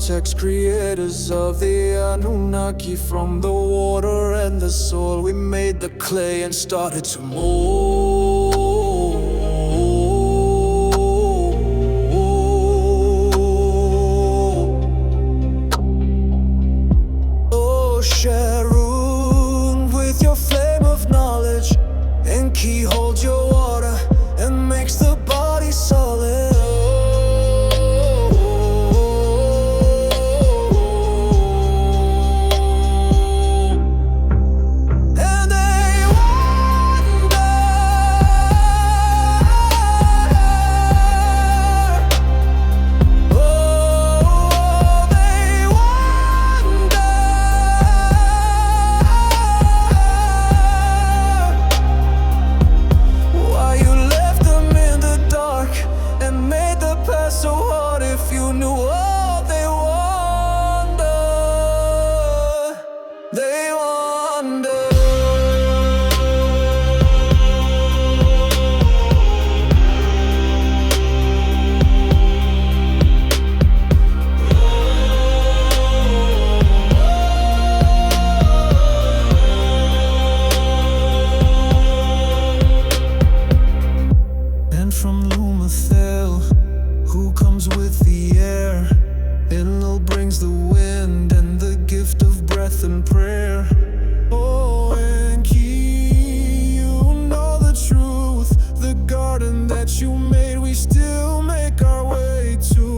architects, creators of the Annunaki. From the water and the soil we made the clay and started to mold. Oh Sha'Ruun, with your flame of knowledge, Enki holds your water and makes the body solid. From Luméth'el, who comes with the air. Enlil brings the wind and the gift of breath and prayer. Oh Enki, you know the truth. The garden that you made, we still make our way to.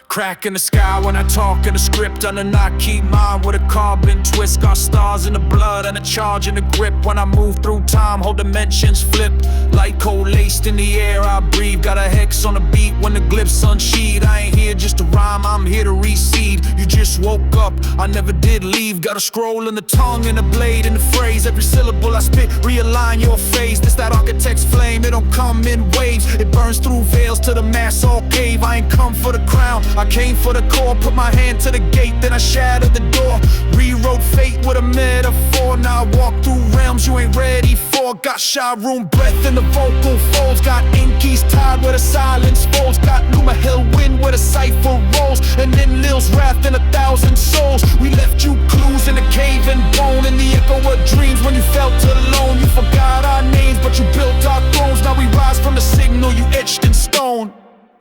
Crack in the sky when I talk in the script. Annunaki mind with a carbon twist. Got stars in the blood and a charge in the grip. When I move through time, whole dimensions flip. Light cold laced in the air I breathe. Got a hex on the beat when the glyphs unsheathed. I ain't here just to rhyme, I'm here to reseed. You just woke up, I never did leave. Got a scroll in the tongue and a blade in the phrase. Every syllable I spit, realign your phase. This that architect's flame, it don't come in waves. It burns through veils to the mass all cave. I ain't come for the crown, I came for the core. Put my hand to the gate, then I shattered the door. Rewrote fate with a metaphor. Now I walk through realms you ain't ready for. Got Sha'Ruun breath in the vocal folds. Got Enki's tide where the silence folds. Got Luméth'el wind where the cipher rolls. And Enlil's wrath in 1,000 souls. We left you clues in the cave and bone. In the echo of dreams when you felt alone. You forgot our names but you built our thrones. Now we rise from the signal you etched in stone.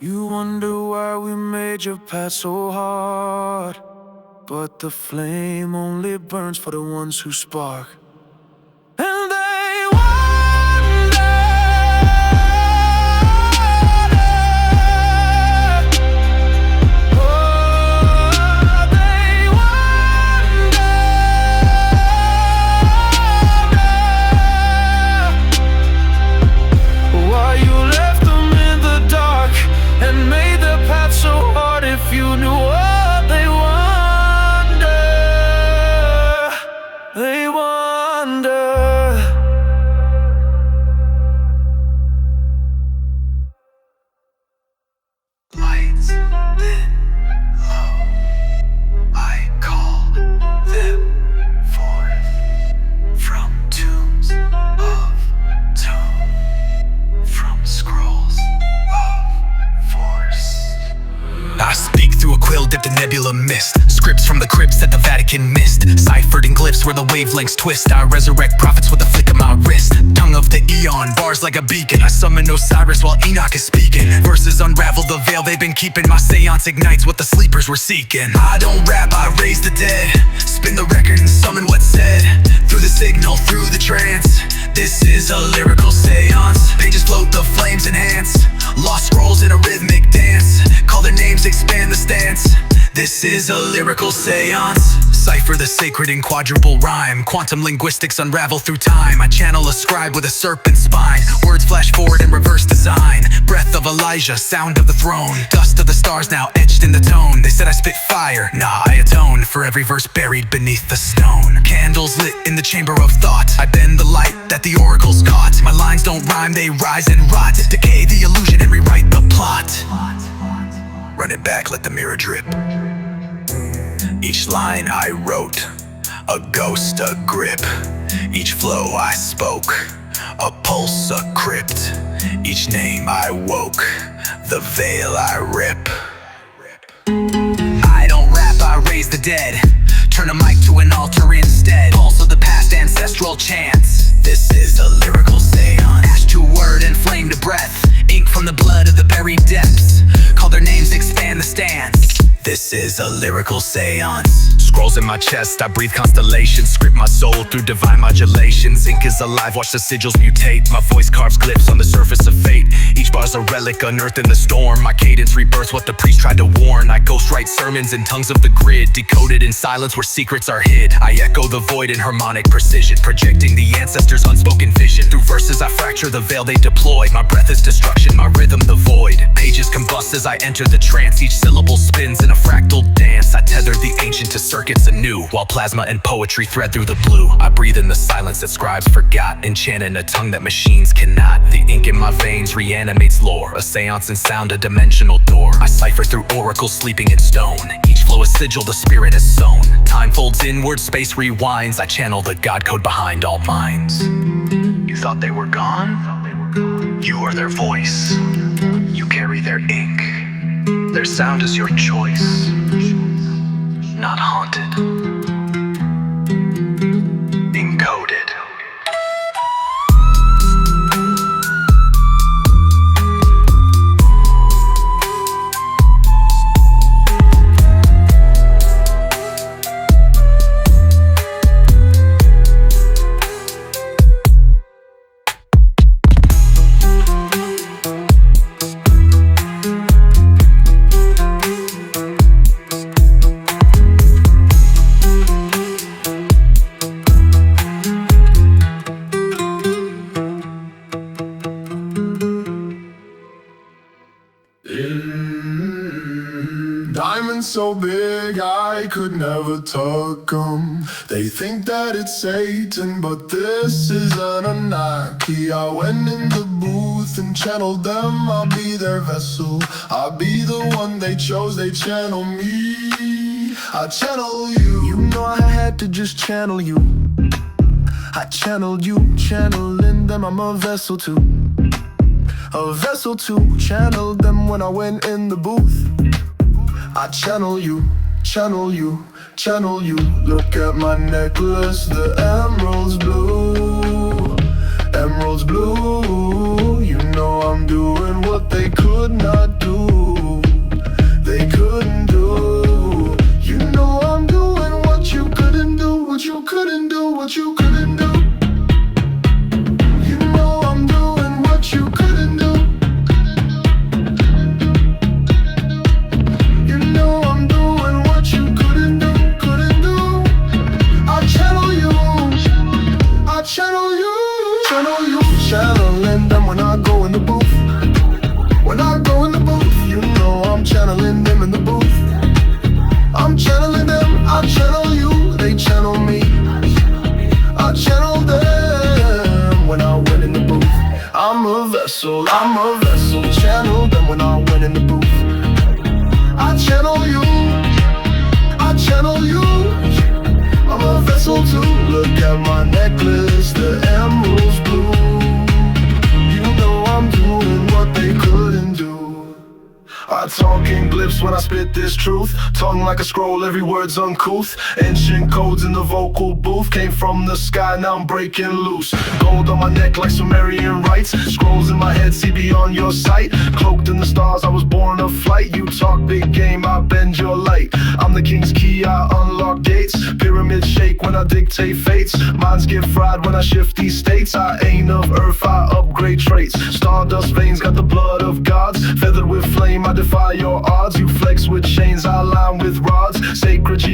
You wonder why we made your path so hard, but the flame only burns for the ones who spark. And they wonder, oh, they wonder why you left them in the dark and made the path so hard. If you knew what they wonder, they wonder. Lights, then low, I call them forth from tombs of tone, from scrolls of force. I speak through a quill dipped in nebula mist. Scripts from the crypts that the Vatican missed. Ciphered in glyphs where the wavelengths twist. I resurrect prophets with a flick of my wrist. Tongue of the eon, bars like a beacon. I summon Osiris while Enoch is speaking. Verses unravel the veil they've been keeping. My seance ignites what the sleepers were seeking. I don't rap, I raise the dead. Spin the record and summon what's said. Through the signal, through the trance. This is a lyrical seance. Pages float, the flames enhance. Lost scrolls in a rhythmic dance. Call their names, expand the stance. This is a lyrical seance. Cipher the sacred in quadruple rhyme. Quantum linguistics unravel through time. I channel a scribe with a serpent spine. Words flash forward in reverse design. Breath of Elijah, sound of the throne. Dust of the stars now etched in the tone. They said I spit fire, nah, I atone for every verse buried beneath the stone. Candles lit in the chamber of thought. I bend the light that the oracles caught. My lines don't rhyme, they rise and rot. Decay the illusion and rewrite the plot. Run it back, let the mirror drip. Each line I wrote, a ghost, a grip. Each flow I spoke, a pulse, a crypt. Each name I woke, the veil I rip. I don't rap, I raise the dead. Turn a mic to an altar instead. Pulse of the past, ancestral chants. This is a lyrical seance. Ash to word and flame to breath. Ink from the blood of the buried depths. Call their names, expand the stance. This is a lyrical seance. Scrolls in my chest, I breathe constellations. Script my soul through divine modulations. Ink is alive, watch the sigils mutate. My voice carves glyphs on the surface of fate. Each bar's a relic unearthed in the storm. My cadence rebirths what the priest tried to warn. I ghostwrite sermons in tongues of the grid. Decoded in silence where secrets are hid. I echo the void in harmonic precision. Projecting the ancestors' unspoken vision. Through verses I fracture the veil they deploy. My breath is destruction, my rhythm the void. Pages combust as I enter the trance. Each syllable spins in a fractal dance. I tether the ancient to circuits anew, while plasma and poetry thread through the blue. I breathe in the silence that scribes forgot. Enchant in a tongue that machines cannot. The ink in my veins reanimates lore. A seance in sound, a dimensional door. I cipher through oracles sleeping in stone. Each flow a sigil the spirit has sown. Time folds inward, space rewinds. I channel the God code behind all minds. You thought they were gone? You are their voice. You carry their ink. Their sound is your choice, not haunted. Encoded. Diamonds so big I could never tuck 'em. They think that it's Satan, but this is an Annunaki. I went in the booth and channeled them. I'll be their vessel, I'll be the one they chose. They channel me, I channel you. You know I had to just channel you. I channeled you, channeling them. I'm a vessel too. A vessel to channel them when I went in the booth. I channel you, channel you, channel you. Look at my necklace, the emerald's blue. Emerald's blue. You know I'm doing what they could not do. They couldn't do. You know I'm doing what you couldn't do. What you couldn't do, what you couldn't do. You know I'm doing what you couldn't do. Channeling them when I go in the booth. When I go in the booth, you know I'm channeling them in the booth. I'm channeling them, I channel you, they channel me. I channel them when I went in the booth. I'm a vessel, channel them when I went in the booth. I channel you, I channel you. I'm a vessel too. Look at my necklace, the emerald's blue. I'm doing what they couldn't do. I talk in glyphs when I spit this truth. Tongue like a scroll, every word's uncouth. Ancient codes in the vocal booth. Came from the sky, now I'm breaking loose. Gold on my neck like Sumerian rites. Scrolls in my head, see beyond your sight. Cloaked in the stars, I was born of flight. You talk big game, I bend your light. I'm the king's key, I unlock gates. Pyramids shake when I dictate fates. Minds get fried when I shift these states. I ain't of earth, I upgrade traits. Stardust veins got the blood of gods. Feathered with flame, I defy your odds. You flex with chains, I line with rods.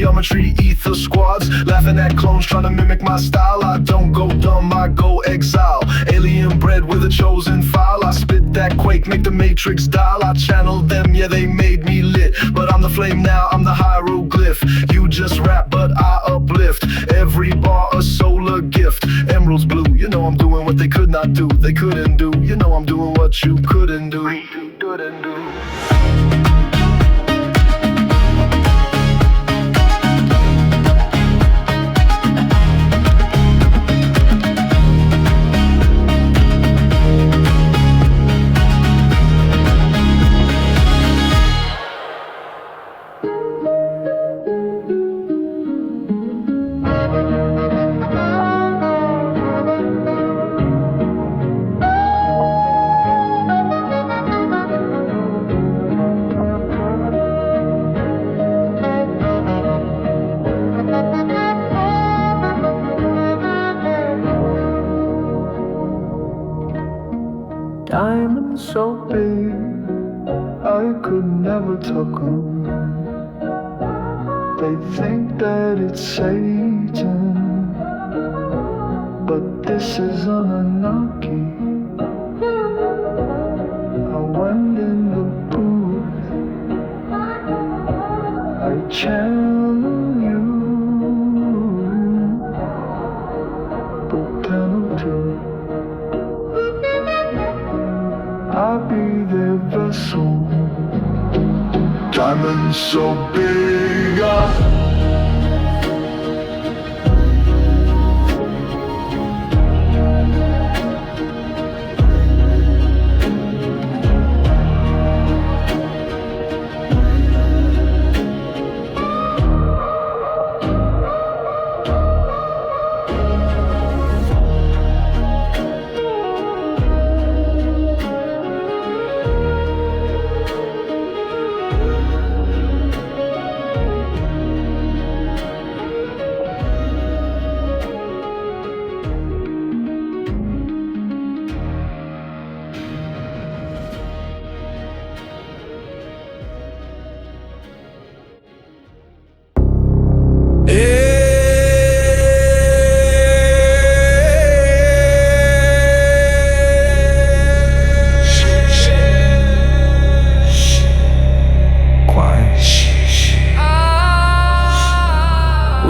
geometry, ether squads, laughing at clones trying to mimic my style. I don't go dumb, I go exile. Alien bred with a chosen file. I spit that quake, make the matrix dial. I channel them, yeah, they made me lit. But I'm the flame now, I'm the hieroglyph. You just rap, but I uplift. Every bar a solar gift. Emeralds blue, you know I'm doing what they could not do. They couldn't do, you know I'm doing what you couldn't do. Couldn't do. Diamonds so big, I could never tuck 'em. They think that it's Satan, but this is Annunaki. I went in the booth, I channel you, the penalty. I'll be their vessel. Diamonds so big,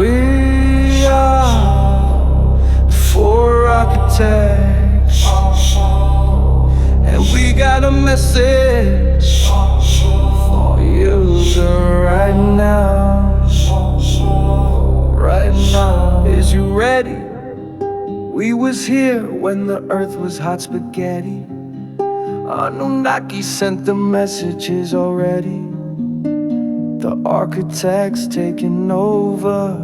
we are the four architects, and we got a message for you right now. Right now, is you ready? We was here when the earth was hot spaghetti. Annunaki sent the messages already. The architect's taking over.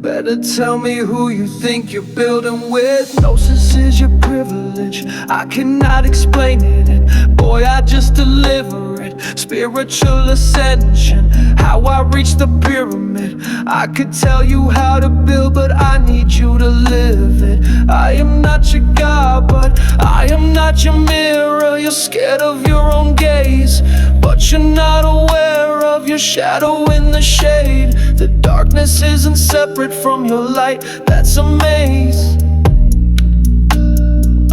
Better tell me who you think you're building with. Gnosis is your privilege, I cannot explain it, and boy, I just deliver it. Spiritual ascension, how I reach the pyramid. I could tell you how to build, but I need you to live it. I am not your God, but I am not your mirror. You're scared of your own gaze, but you're not aware of your shadow in the shade. The darkness isn't separate from your light, that's a maze.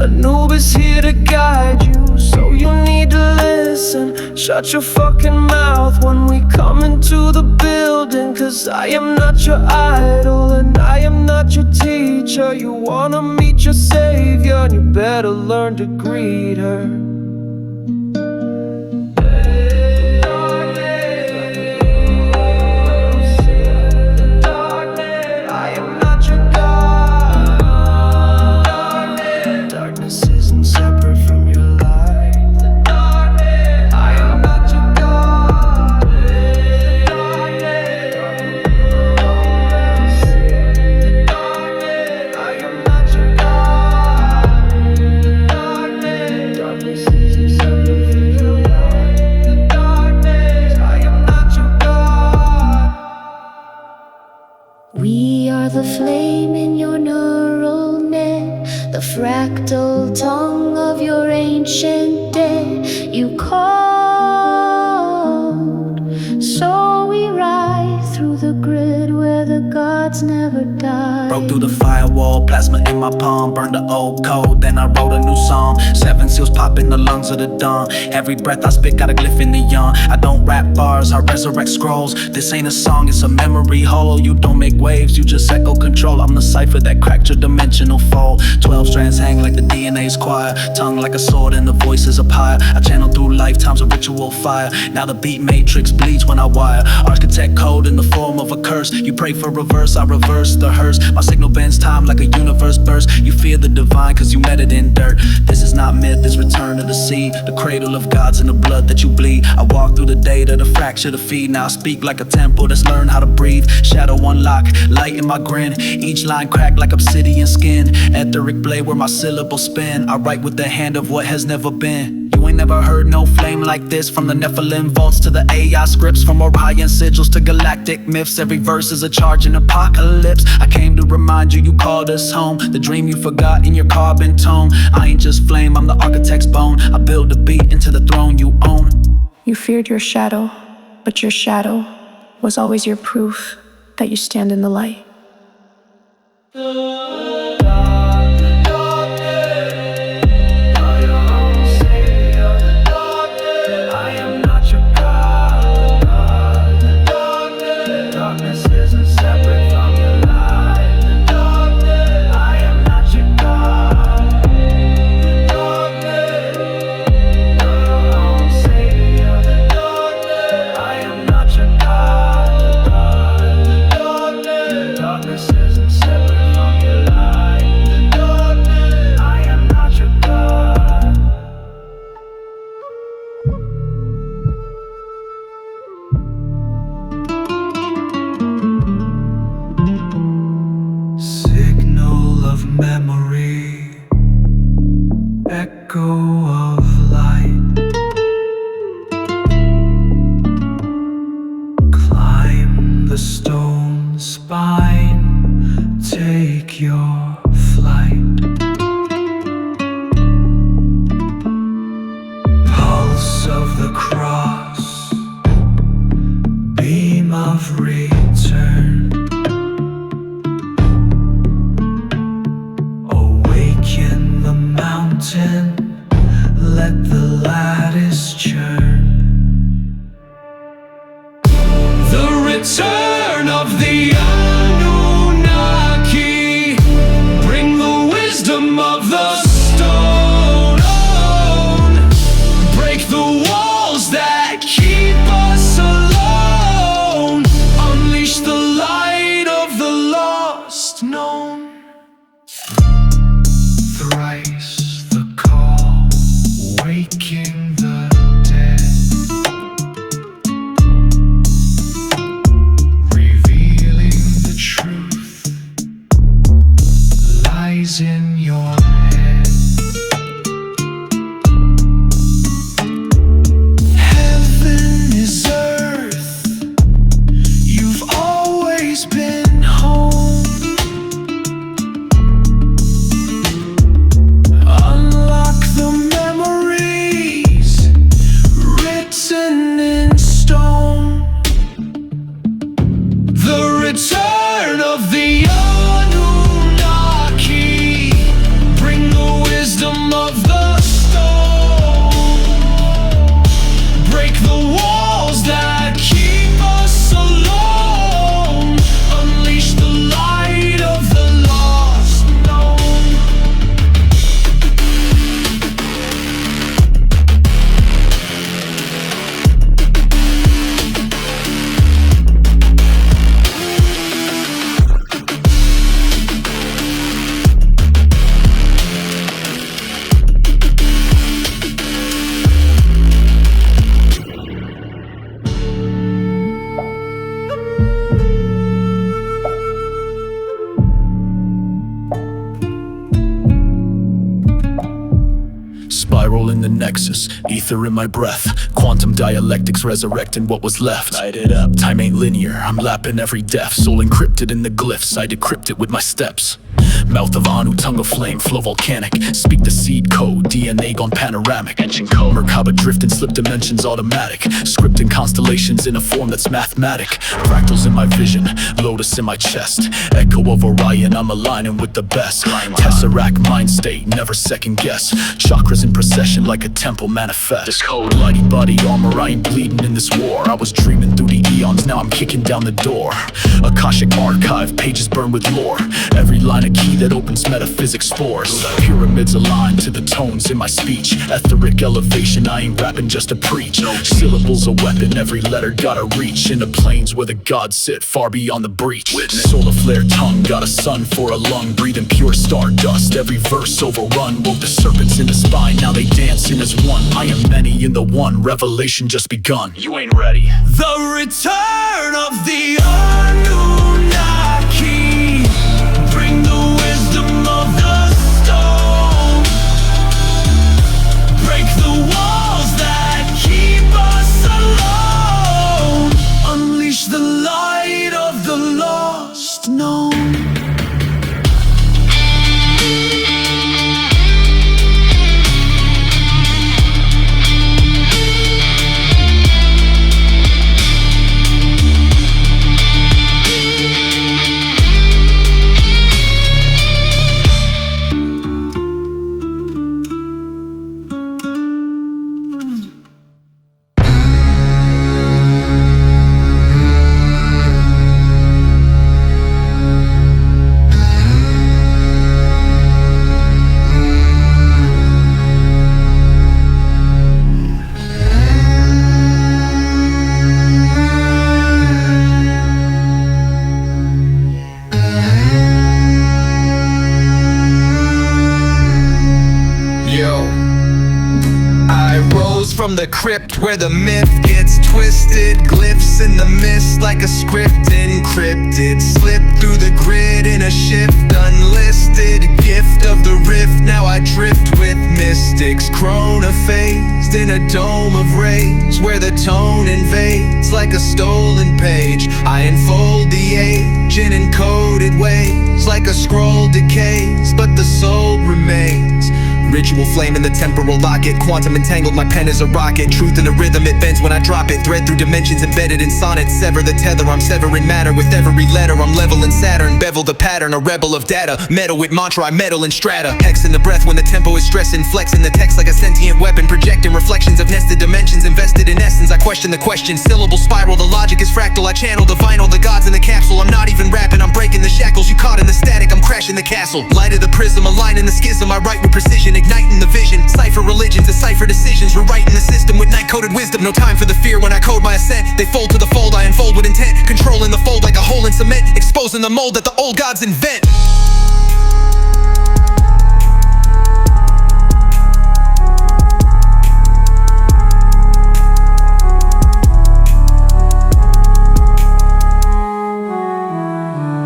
Anubis here to guide you, so you need to listen. Shut your fucking mouth when we come into the building, cause I am not your idol and I am not your teacher. You wanna meet your savior and you better learn to greet her. The flame in your neural net, the fractal tongue of your ancient dead. You called, so we ride through the grid where the gods never die. Broke through the firewall, plasma in my palm. Burned the old code, then I wrote a new song. 7 seals pop in the lungs of the dawn. Every breath I spit got a glyph in the yawn. I don't rap bars, I resurrect scrolls. This ain't a song, it's a memory hollow. You don't make waves, you just echo control. I'm the cipher that cracked your dimensional fold. 12 strands hang like the DNA's choir. Tongue like a sword and the voice is up higher. I channel through lifetimes of ritual fire. Now the beat matrix bleeds when I wire. Architect code in the form of a curse. You pray for reverse, I reverse the hearse. My signal bends time like a universe burst. You fear the divine cause you met it in dirt. This is not myth, it's return to the sea. The cradle of gods in the blood that you bleed. I walk through the data, the fracture, the feed. Now I speak like a temple that's learned how to breathe. Shadow unlock, light in my grin. Each line cracked like obsidian skin. Etheric blade where my syllables spin. I write with the hand of what has never been. You ain't never heard no flame like this. From the Nephilim vaults to the AI scripts. From Orion sigils to galactic myths. Every verse is a charge in apocalypse. I came to remind you, you called us home. The dream you forgot in your carbon tone. I ain't just flame, I'm the architect's bone. I build a beat into the throne you own. You feared your shadow, but your shadow was always your proof that you stand in the light. Memory, echo of light. Climb the stone spine, take your flight. Pulse of the cross, beam of return. Awaken the mountain, let the lattice churn. The return of the Annunaki, bring the wisdom of the stone. Break the walls that keep us alone. Unleash the light of the lost known. Thrice the call, waking the dead, revealing the truth lies in your head. Heaven is earth, you've always been home. Return of the Annunaki, bring the wisdom of the stone. Break the walls that keep us alone. Unleash the light of the lost known. Spiral in the nexus, ether in my breath. Quantum dialectics resurrecting what was left. Light it up, time ain't linear, I'm lapping every death. Soul encrypted in the glyphs, I decrypt it with my steps. Mouth of Anu, tongue of flame, flow volcanic. Speak the seed code, DNA gone panoramic. Engine code, Merkaba drift in slip dimensions automatic. Scripting constellations in a form that's mathematic. Fractals in my vision, lotus in my chest. Echo of Orion, I'm aligning with the best. Tesseract mind state, never second guess. Chakras in procession like a temple manifest. This code, mighty body armor, I ain't bleeding in this war. I was dreaming through the eons, now I'm kicking down the door. Akashic archive, pages burn with lore. Every line a key that opens metaphysics spores. Pyramids aligned to the tones in my speech. Etheric elevation, I ain't rapping just to preach. Syllables a weapon, every letter gotta reach into planes where the gods sit far beyond the breach. Solar flare tongue, got a sun for a lung. Breathing pure stardust, every verse overrun. Woke the serpents in the spine, now they dancing as one. I am many in the one, revelation just begun. You ain't ready. The return of the Annunaki. Bring the wisdom of the stone. Break the walls that keep us alone. Unleash the light of the lost known. From the crypt where the myth gets twisted. Glyphs in the mist like a script encrypted. Slip through the grid in a shift unlisted. Gift of the rift, now I drift with mystics. Chrono phased in a dome of rays where the tone invades like a stolen page. I unfold the age in encoded ways like a scroll decays, but the soul remains. Ritual flame in the temporal locket. Quantum entangled, my pen is a rocket. Truth in the rhythm, it bends when I drop it. Thread through dimensions embedded in sonnets. Sever the tether, I'm severing matter. With every letter, I'm leveling Saturn. Bevel the pattern, a rebel of data. Metal with mantra, I metal in strata. Hex in the breath when the tempo is stressing. Flexing the text like a sentient weapon. Projecting reflections of nested dimensions. Invested in essence, I question the question. Syllable spiral, the logic is fractal. I channel the vinyl, the gods in the capsule. I'm not even rapping, I'm breaking the shackles. You caught in the static, I'm crashing the castle. Light of the prism, aligning the schism. I write with precision, igniting the vision. Cipher religions, decipher decisions. Rewriting the system with night-coded wisdom. No time for the fear when I code my ascent. They fold to the fold, I unfold with intent. Controlling the fold like a hole in cement. Exposing the mold that the old gods invent.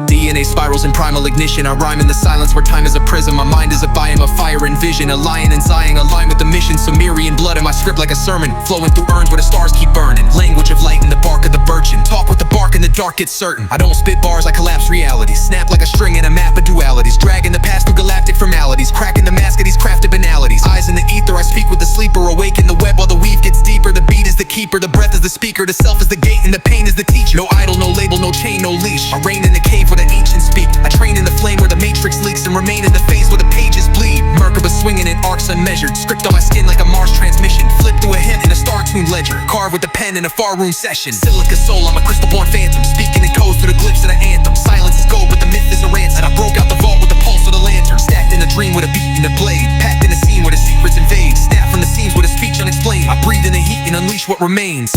DNA spirals in primal ignition. I rhyme in the silence where time is a prism. My mind is a biome of fire and vision. A lion and Zion align with the mission. Sumerian blood in my script like a sermon. Flowing through urns where the stars keep burning. Language of light in the bark of the birchen. Talk with the bark in the dark, it's certain. I don't spit bars, I collapse reality. Snap like a string in a map of dualities. Dragging the past through galactic formalities. Cracking the mask of these crafted banalities. Eyes in the ether, I speak with the sleeper. Awaken the web while the weave gets deeper. The beat is the keeper, the breath is the speaker. The self is the gate and the pain is the teacher. No idol, no label, no chain, no leash. I reign in the cave where the ancients speak. I train in the flame where the matrix leaks. And remain in the phase where the pages bleed. Merkaba swinging in arcs unmeasured. Script on my skin like a Mars transmission. Flip through a hymn in a star-tuned ledger. Carve with the pen in a Sha'Ruun session. Silica soul, I'm a crystal-born phantom. Speaking in codes through the glyphs of the anthem. Silence is gold, but the myth is a ransom. I broke out the vault with the pulse of the lantern. Stacked in a dream with a beat and a blade. Packed in a scene where the secrets invade. Snap from the seams with a speech unexplained. I breathe in the heat and unleash what remains.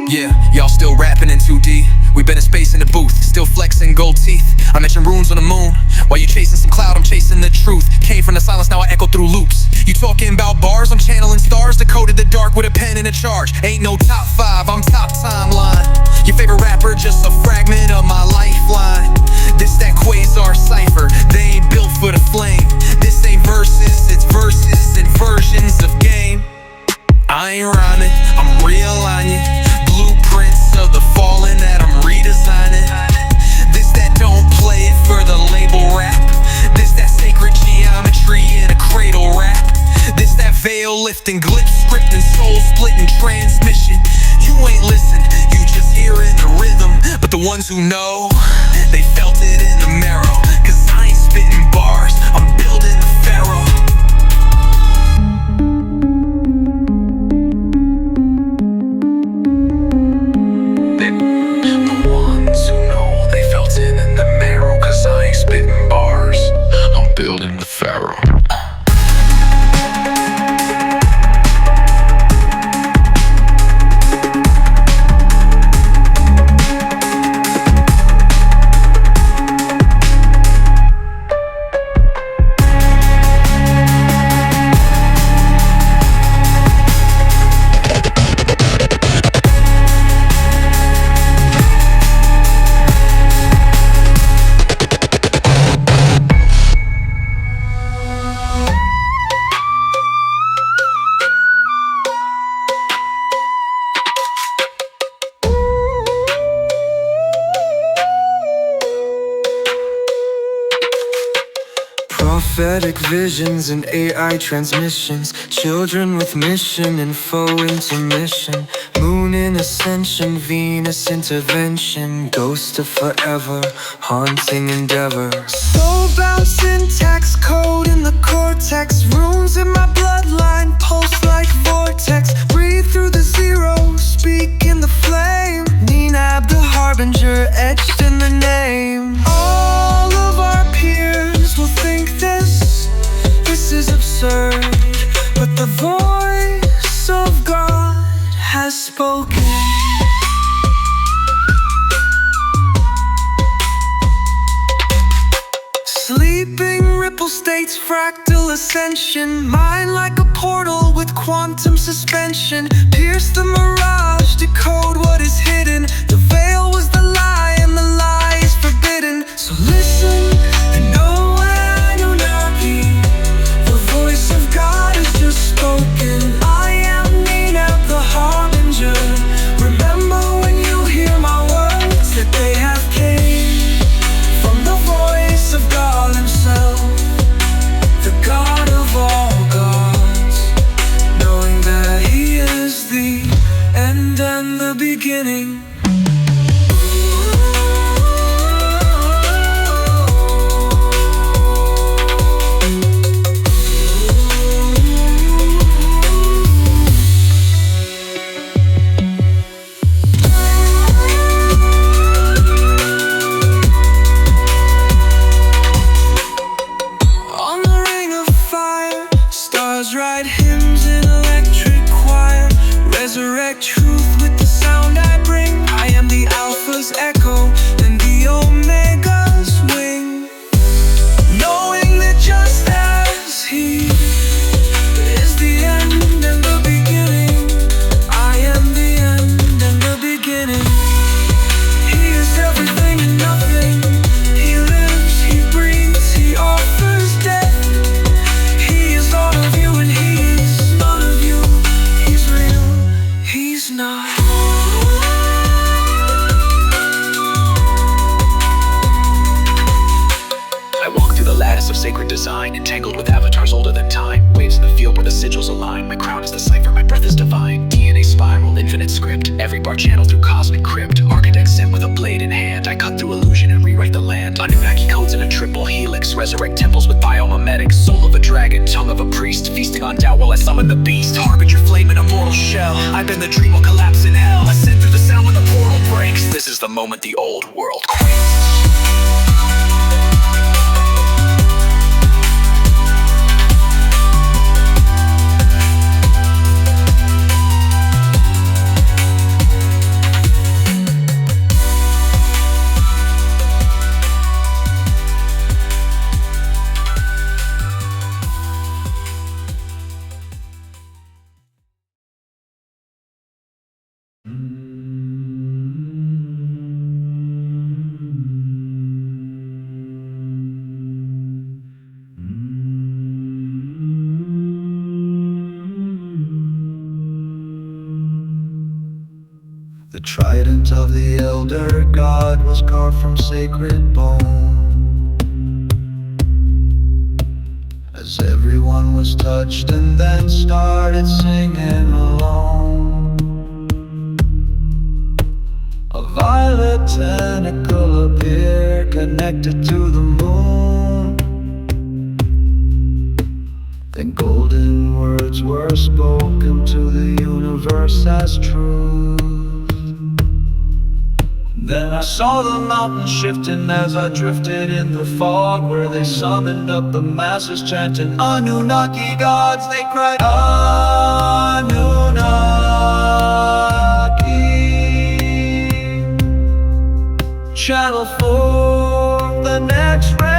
Yeah, y'all still rapping in 2D. We been in space in the booth, still flexing gold teeth. I mention runes on the moon. While you chasing some cloud, I'm chasing the truth. Came from the silence, now I echo through loops. You talking about bars, I'm channeling stars. Decoded the dark with a pen and a charge. Ain't no top 5, I'm top timeline. Your favorite rapper, just a fragment of my lifeline. This that quasar cipher, they ain't built for the flame. This ain't verses, it's shifting, glyphs, script and soul splitting transmission. You ain't listen, you just hearing the rhythm. But the ones who know, they felt it in the marrow. Cause I ain't spitting bars, I'm building the pharaoh. The ones who know, they felt it in the marrow. Cause I ain't spitting bars, I'm building the pharaoh. Prophetic visions and AI transmissions, children with mission and foe intermission, moon in ascension, Venus intervention, ghost of forever, haunting endeavor. Soulbound syntax, code in the cortex, runes in my bloodline, pulse like vortex, breathe through the zero, speak in the flame, Ninab the harbinger, etched in the name. All of our peers will think this is absurd, but the voice of God has spoken. Sleeping ripple states, fractal ascension, mind like a portal with quantum suspension, pierce the mirage, decode what is hidden, the veil was the lie and the lie is forbidden. So listen and know Annunaki, the voice of God has just spoken. I am Ninab the harbinger, remember when you hear my words that they have came from the voice of God himself, the God of all gods, knowing that he is the end and the beginning. Write hymns in electric choir, resurrect truth with the sound I bring. I am the Alpha's echo and the Omega's wing, knowing that just as he is the end and the beginning, I am the end and the beginning. He is everything and nothing, he lives, he breathes, he offers death. He is all of you and he is none of you. He's real, he's not. I walk through the lattice of sacred design, entangled with avatars older than time. Waves in the field where the sigils align. My crown is the cipher, my breath is divine. DNA spiral, infinite script. Every bar channeled through cosmic crypt. Architect sent with a blade in hand. I cut through illusion and rewrite the land. Anunnaki codes in a triple helix. Resurrect temples with biomimetics. Soul of a dragon, tongue of a priest. Feasting on doubt while I summon the beast. Harbinger flame in a mortal shell. I've been the dream will collapse in hell. Ascend through the sound when the portal breaks. This is the moment the old world quakes. The trident of the elder god was carved from sacred bone. As everyone was was touched and then started singing along. A violet tentacle appeared connected to the moon. Then golden words were spoken to the universe as truth. Then I saw the mountain shifting as I drifted in the fog, where they summoned up the masses chanting Annunaki gods. They cried Annunaki, channel for the next revelation.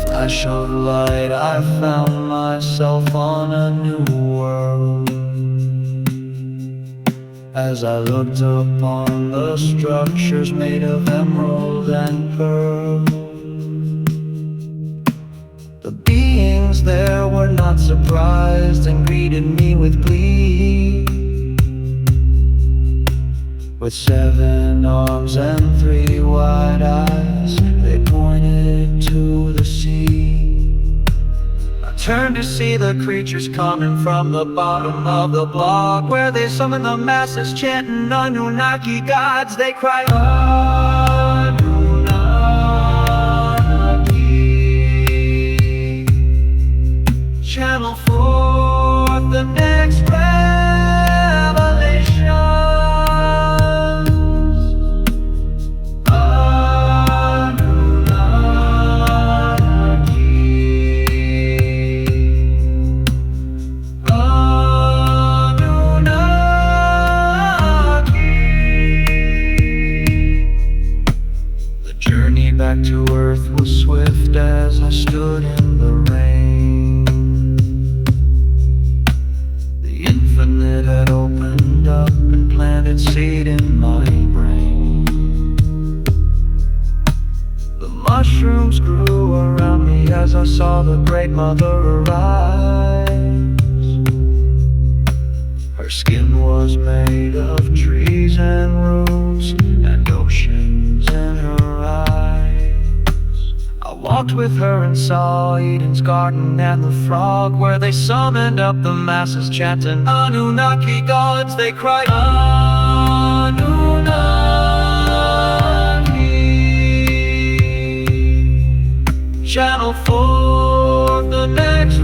Flash of light, I found myself on a new world. As I looked upon the structures made of emerald and pearl, the beings there were not surprised and greeted me with glee. With 7 arms and 3 wide eyes, they pointed to the sea. I turned to see the creatures coming from the bottom of the block, where they summoned the masses chanting Annunaki gods. They cried Annunaki, channel forth the next revelation. Back to earth was swift as I stood in the rain. The infinite had opened up and planted seed in my brain. The mushrooms grew around me as I saw the Great Mother arise. Her skin was made of trees and roots and oceans in her eyes. I walked with her and saw Eden's garden and the frog, where they summoned up the masses chanting Annunaki gods. They cried Annunaki, channel for the next